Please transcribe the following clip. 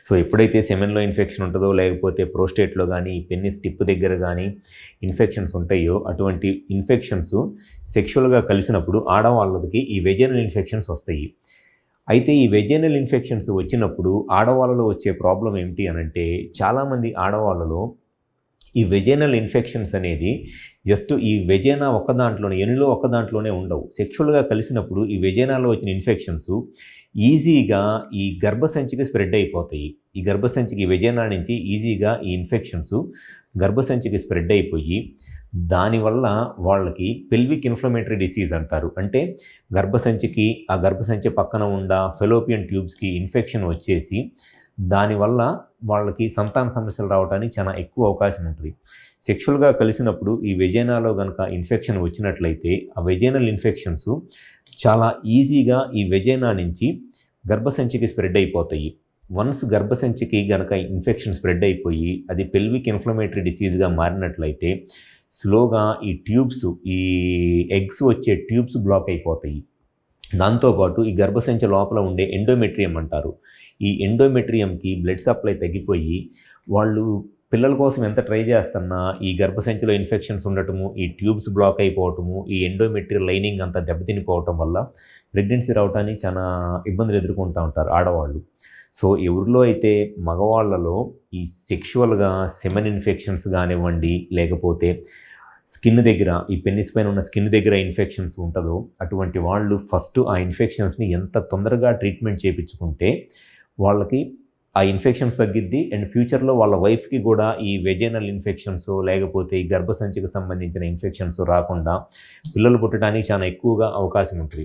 So ఎప్పుడైతే సెమెన్లో infection ఉంటుందో లేకపోతే ప్రోస్టేట్లో కానీ పెన్నిస్ టిప్ దగ్గర కానీ ఇన్ఫెక్షన్స్ ఉంటాయో అటువంటి ఇన్ఫెక్షన్స్ సెక్షువల్గా కలిసినప్పుడు ఆడవాళ్ళకి ఈ వెజైనల్ ఇన్ఫెక్షన్స్ వస్తాయి. అయితే ఈ వెజైనల్ ఇన్ఫెక్షన్స్ వచ్చినప్పుడు ఆడవాళ్ళలో వచ్చే ప్రాబ్లం ఏమిటి అనంటే చాలామంది ఆడవాళ్ళలో ఈ వెజైనల్ ఇన్ఫెక్షన్స్ అనేది జస్ట్ ఈ వెజైనా ఒక్క దాంట్లోనే ఎనిలో ఒక్క దాంట్లోనే ఉండవు. సెక్షువల్గా కలిసినప్పుడు ఈ వెజైనాలో వచ్చిన ఇన్ఫెక్షన్స్ ఈజీగా ఈ గర్భసంచికి స్ప్రెడ్ అయిపోతాయి. ఈ గర్భసంచికి వెజైనా నుంచి ఈజీగా ఈ ఇన్ఫెక్షన్స్ గర్భసంచికి స్ప్రెడ్ అయిపోయి దానివల్ల వాళ్ళకి పెల్విక్ ఇన్ఫ్లమేటరీ డిసీజ్ అంటారు. అంటే గర్భసంచికి ఆ గర్భసంచి పక్కన ఉన్న ఫెలోపియన్ ట్యూబ్స్కి ఇన్ఫెక్షన్ వచ్చేసి దానివల్ల వాళ్ళకి సంతాన సమస్యలు రావడానికి చాలా ఎక్కువ అవకాశం ఉంటుంది. సెక్షువల్గా కలిసినప్పుడు ఈ వెజైనాలో కనుక ఇన్ఫెక్షన్ వచ్చినట్లయితే ఆ వెజైనల్ ఇన్ఫెక్షన్స్ చాలా ఈజీగా ఈ వెజైనా నుంచి గర్భసంచికి స్ప్రెడ్ అయిపోతాయి. వన్స్ గర్భసంచికి కనుక ఇన్ఫెక్షన్ స్ప్రెడ్ అయిపోయి అది పెల్విక్ ఇన్ఫ్లమేటరీ డిసీజ్గా మారినట్లయితే స్లోగా ఈ ట్యూబ్స్ ఈ ఎగ్స్ వచ్చే ట్యూబ్స్ బ్లాక్ అయిపోతాయి. దాంతోపాటు ఈ గర్భసంచి లోపల ఉండే ఎండోమెట్రియం అంటారు. ఈ ఎండోమెట్రియంకి బ్లడ్ సప్లై తగ్గిపోయి వాళ్ళు పిల్లల కోసం ఎంత ట్రై చేస్తున్నా ఈ గర్భసంచిలో ఇన్ఫెక్షన్స్ ఉండటము, ఈ ట్యూబ్స్ బ్లాక్ అయిపోవటము, ఈ ఎండోమెట్రియల్ లైనింగ్ అంతా దెబ్బతినిపోవటం వల్ల ప్రెగ్నెన్సీ రావడానికి చాలా ఇబ్బందులు ఎదుర్కొంటూ ఉంటారు ఆడవాళ్ళు. సో ఎవరిలో అయితే మగవాళ్ళలో ఈ సెక్షువల్గా సెమెన్ ఇన్ఫెక్షన్స్ కానివ్వండి లేకపోతే స్కిన్ దగ్గర ఈ పెన్నిస్ పైన ఉన్న స్కిన్ దగ్గర ఇన్ఫెక్షన్స్ ఉంటుందో అటువంటి వాళ్ళు ఫస్ట్ ఆ ఇన్ఫెక్షన్స్ని ఎంత తొందరగా ట్రీట్మెంట్ చేయించుకుంటే వాళ్ళకి ఆ ఇన్ఫెక్షన్స్ తగ్గిద్ది అండ్ ఫ్యూచర్లో వాళ్ళ వైఫ్కి కూడా ఈ వెజైనల్ ఇన్ఫెక్షన్స్ లేకపోతే ఈ గర్భసంచికి సంబంధించిన ఇన్ఫెక్షన్స్ రాకుండా పిల్లలు పుట్టడానికి చాలా ఎక్కువగా అవకాశం ఉంటుంది.